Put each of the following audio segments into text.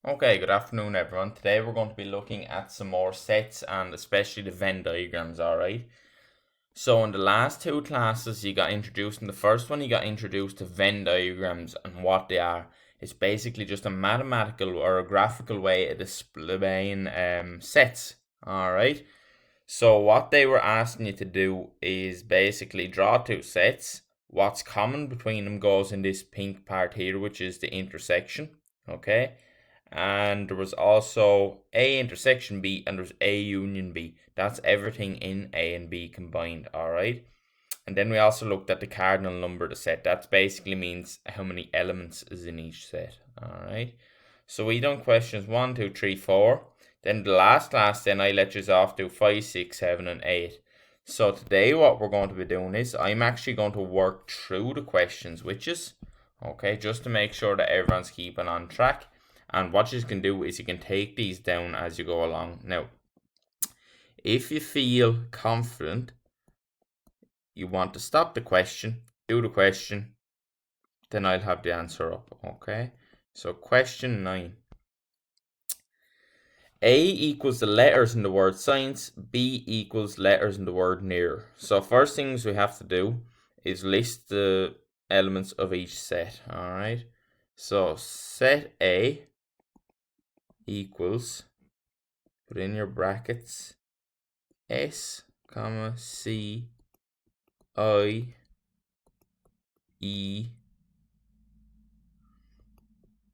Okay, good afternoon everyone. Today we're going to be looking at some more sets and especially the Venn diagrams, alright? So in the last two classes you got introduced, in the first one you got introduced to Venn diagrams and what they are. It's basically just a mathematical or a graphical way of displaying sets, alright? So what they were asking you to do is basically draw two sets. What's common between them goes in this pink part here, which is the intersection, okay? And there was also A intersection B and there's A union B. That's everything in A and B combined, alright? And then we also looked at the cardinal number of the set. That basically means how many elements is in each set, alright? So we done questions 1, 2, 3, 4. Then the last class, then I let you off to 5, 6, 7, and 8. So today what we're going to be doing is I'm actually going to work through the questions, which is, okay, just to make sure that everyone's keeping on track. And what you can do is you can take these down as you go along. Now, if you feel confident, you want to stop the question, do the question, then I'll have the answer up, okay? So question 9. A equals the letters in the word science, B equals letters in the word near. So first things we have to do is list the elements of each set, alright? So set A equals, put in your brackets, S, comma, C, I, E,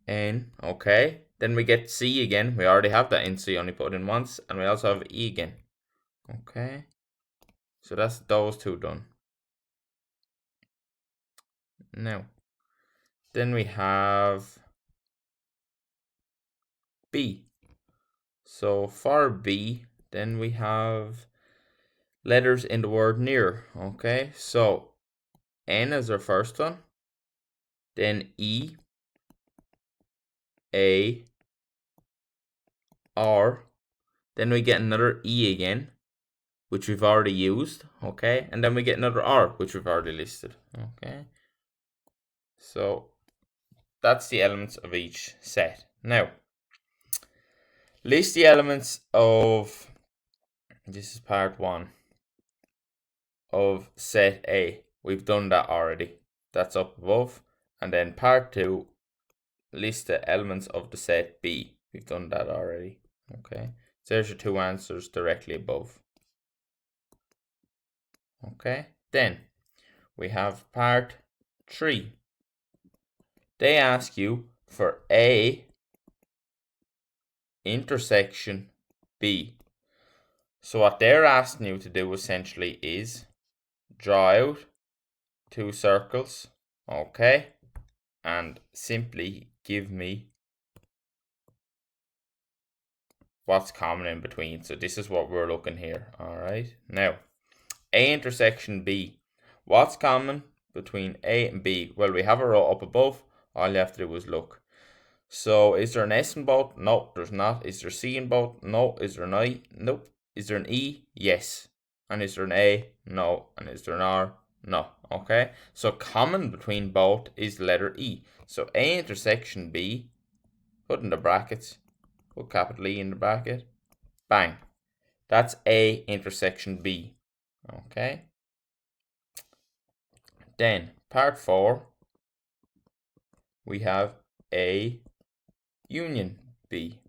N, okay? Then we get C again. We already have that in C, only put it in once. And we also have E again. Okay? So that's those two done. Now, then we have B. So for B, then we have letters in the word near. Okay? So N is our first one. Then E, A, R. Then we get another E again, which we've already used, okay? And then we get another R, which we've already listed, okay? So that's the elements of each set. Now, list the elements of, this is part 1, of set A. We've done that already. That's up above. And then part 2, list the elements of the set B. We've done that already, okay? So there's your two answers directly above. Okay, then we have part 3. They ask you for A intersection B. So what they're asking you to do essentially is draw out two circles, okay, and simply give me what's common in between. So this is what we're looking here, alright? Now, A intersection B. What's common between A and B? Well, we have a row up above. All you have to do is look. So is there an S in both? No, there's not. Is there C in both? No. Is there an I? Nope. Is there an E? Yes. And is there an A? No. And is there an R? No. Okay. So common between both is the letter E. So A intersection B, put in the brackets, put capital E in the bracket, bang. That's A intersection B. Okay. Then part 4, we have A union B.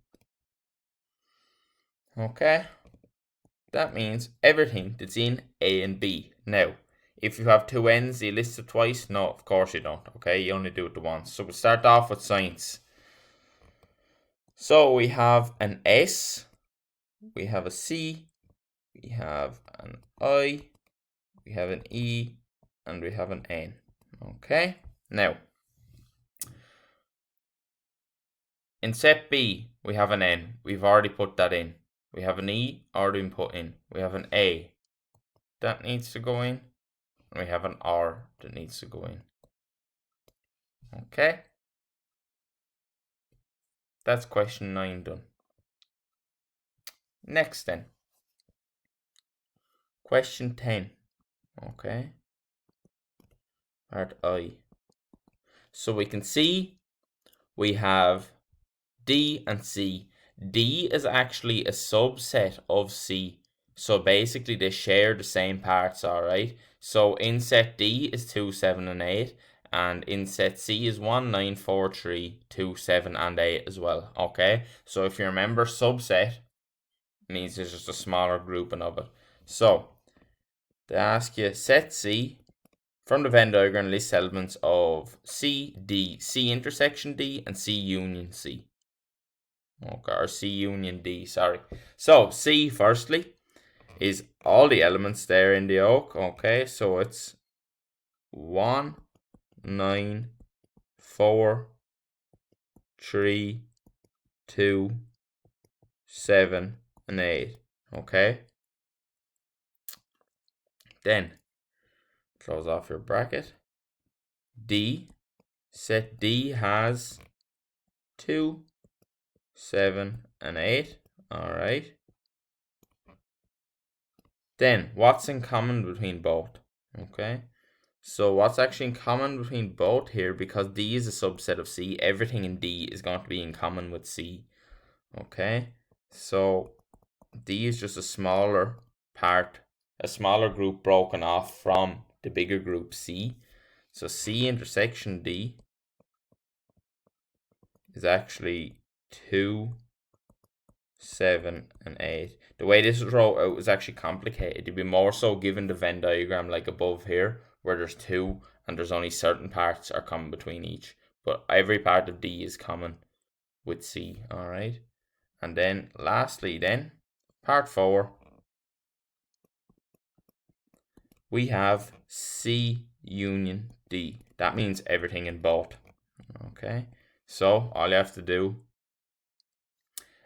Okay. That means everything that's in A and B. Now, if you have two N's, you list it twice? No, of course you don't, okay? You only do it once. So we'll start off with science. So we have an S, we have a C, we have an I, we have an E, and we have an N, okay? Now, in set B, we have an N. We've already put that in. We have an E, already been put in. We have an A. That needs to go in. And we have an R that needs to go in. Okay? That's question 9 done. Next then. Question 10. Okay? Part I. So we can see we have D and C. D is actually a subset of C. So basically they share the same parts, alright? So in set D is 2, 7, and 8. And in set C is 1, 9, 4, 3, 2, 7, and 8 as well, okay? So if you remember, subset means there's just a smaller grouping of it. So, they ask you, set C from the Venn diagram lists elements of C, D, C intersection D, and C union C. Okay, or C union D, sorry. So, C, firstly, is all the elements there in the oak, okay? So, it's 1, 9, 4, 3, 2, 7, and 8, okay? Then, close off your bracket. D, set D has 2, 7, and 8. Alright. Then, what's in common between both? Okay. So, what's actually in common between both here, because D is a subset of C, everything in D is going to be in common with C. Okay. So, D is just a smaller part, a smaller group broken off from the bigger group C. So C intersection D is actually 2, 7, and 8. The way this is wrote out is actually complicated. It'd be more so given the Venn diagram like above here, where there's 2 and there's only certain parts are common between each. But every part of D is common with C, alright? And then lastly then, part 4, we have C union D. That means everything in both. Okay, so all you have to do,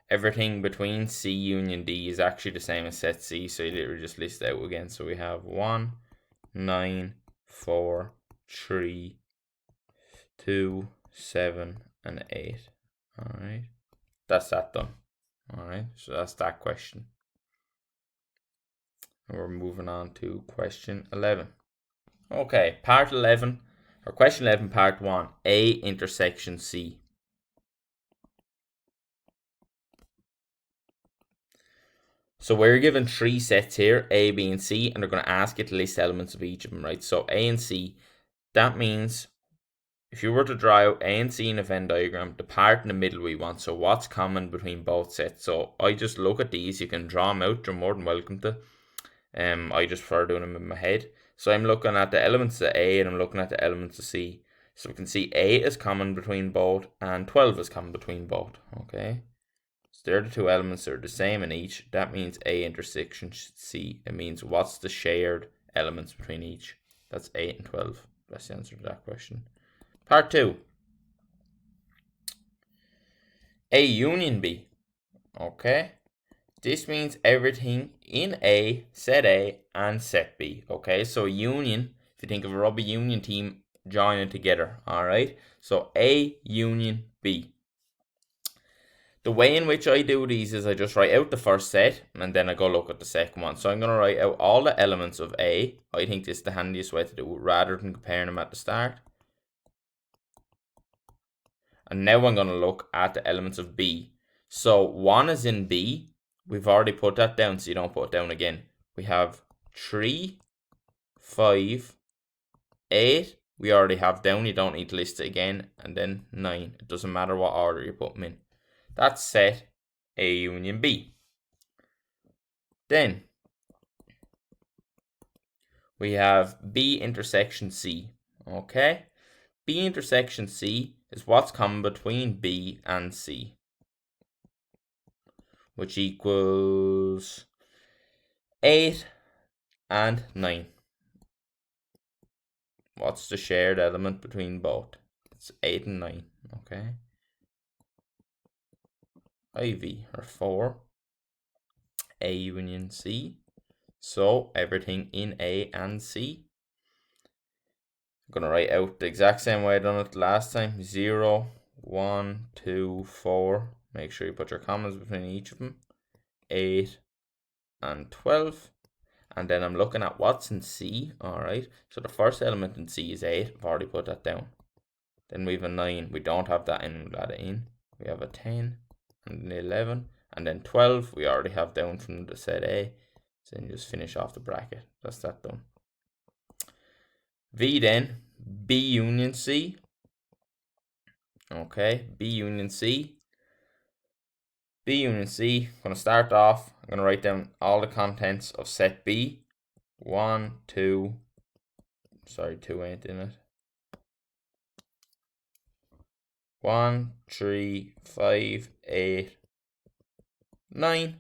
everything between C union D is actually the same as set C, so you literally just list it out again. So we have 1, 9, 4, 3, 2, 7, and 8. Alright, that's that done. Alright, so that's that question. And we're moving on to question 11. Okay, part 11, or question 11, part 1, A intersection C. So we're given 3 sets here, A, B, and C, and they're going to ask you to list elements of each of them, right? So A and C, that means if you were to draw out A and C in a Venn diagram, the part in the middle we want, so what's common between both sets? So I just look at these, you can draw them out, you're more than welcome to. I just prefer doing them in my head. So I'm looking at the elements of A and I'm looking at the elements of C. So we can see A is common between both and 12 is common between both, okay? They're the two elements that are the same in each. That means A intersection C. It means what's the shared elements between each. That's 8 and 12. That's the answer to that question. Part 2. A union B. Okay. This means everything in A, set A, and set B. Okay. So a union, if you think of a rugby union team joining together. Alright. So A union B. The way in which I do these is I just write out the first set and then I go look at the second one. So I'm going to write out all the elements of A. I think this is the handiest way to do it rather than comparing them at the start. And now I'm going to look at the elements of B. So 1 is in B. We've already put that down, so you don't put it down again. We have 3, 5, 8. We already have down. You don't need to list it again. And then 9. It doesn't matter what order you put them in. That's set A union B. Then we have B intersection C. Okay, B intersection C is what's common between B and C, which equals 8 and 9. What's the shared element between both? It's 8 and 9. Okay. IV or 4, A union C. So everything in A and C. I'm going to write out the exact same way I done it last time. 0, 1, 2, 4. Make sure you put your commas between each of them. 8 and 12. And then I'm looking at what's in C. Alright. So the first element in C is 8. I've already put that down. Then we have a 9. We don't have that in. We'll add it in. we have a 10 and an 11, and then 12 we already have down from the set A. So then just finish off the bracket. That's that done. V then, B union C. Okay, B union C. B union C, I'm going to start off, I'm going to write down all the contents of set B. 1, 2, sorry, 2 ain't in it. 1, 3, 5, 8, 9.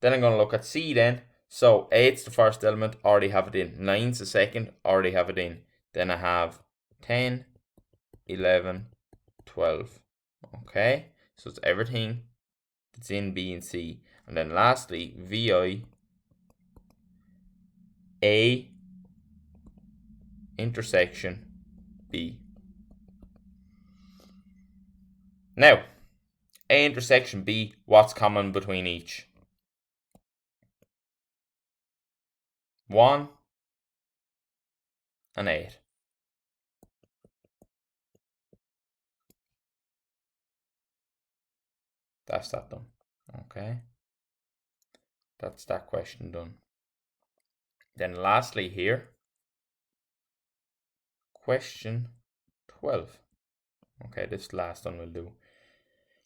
Then I'm going to look at C then. So 8's the first element, already have it in. 9's the second, already have it in. Then I have 10, 11, 12. Okay, so it's everything that's in B and C. And then lastly, VI, A intersection B. Now, A intersection B, what's common between each? 1 and 8. That's that done. Okay. That's that question done. Then lastly here, question 12. Okay, this last one will do.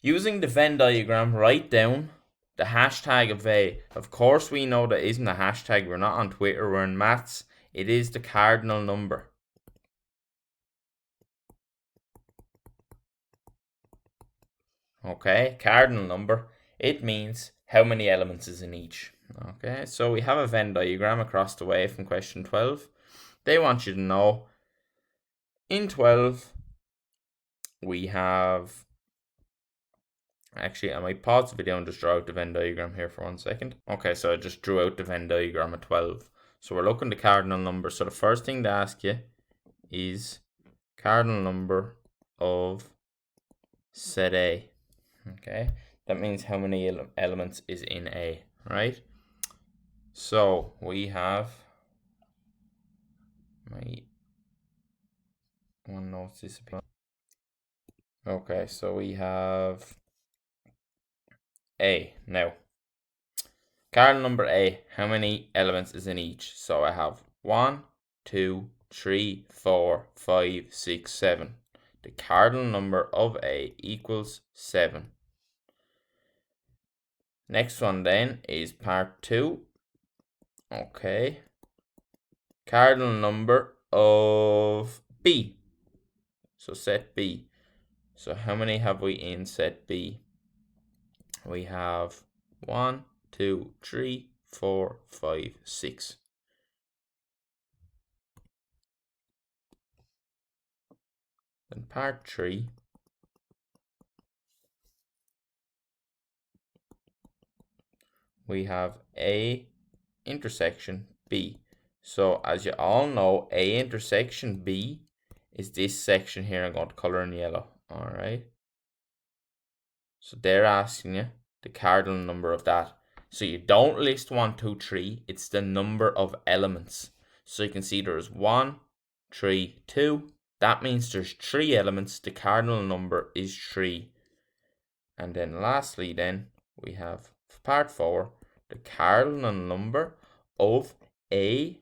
Using the Venn diagram, write down the hashtag of A. Of course we know that isn't a hashtag. We're not on Twitter, we're in maths. It is the cardinal number. Okay, cardinal number. It means how many elements is in each. Okay, so we have a Venn diagram across the way from question 12. They want you to know in 12 we have, actually I might pause the video and just draw out the Venn diagram here for 1 second. Okay, so I just drew out the Venn diagram at 12. So we're looking at the cardinal number. So the first thing to ask you is cardinal number of set A. Okay, that means how many elements is in A, right? So we have, my one note's disappeared. Okay, so we have A. Now, cardinal number A, how many elements is in each? So I have 1, 2, 3, 4, 5, 6, 7. The cardinal number of A equals 7. Next one then is part 2. Okay. Cardinal number of B. So set B. So how many have we in set B? We have 1, 2, 3, 4, 5, 6. Then part 3. We have A intersection B. So as you all know, A intersection B is this section here. I'm going to color in yellow. Alright. So they're asking you the cardinal number of that. So you don't list 1, 2, 3. It's the number of elements. So you can see there's 1, 3, 2. That means there's 3 elements. The cardinal number is 3. And then lastly then we have part 4, the cardinal number of A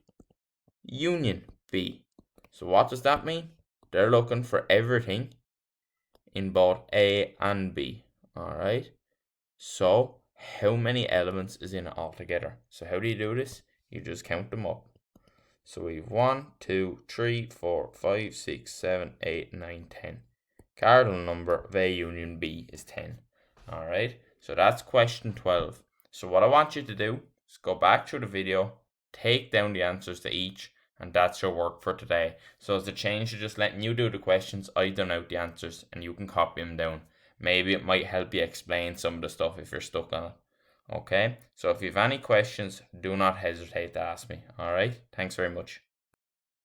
union B. So what does that mean? They're looking for everything in both A and B. Alright. So how many elements is in it altogether? So how do you do this? You just count them up. So we have 1, 2, 3, 4, 5, 6, 7, 8, 9, 10. Cardinal number of A union B is 10. Alright. So that's question 12. So what I want you to do is go back through the video, take down the answers to each, and that's your work for today. So as a change to just letting you do the questions, I've done out the answers and you can copy them down. Maybe it might help you explain some of the stuff if you're stuck on it. Okay, so if you have any questions, do not hesitate to ask me. Alright, thanks very much.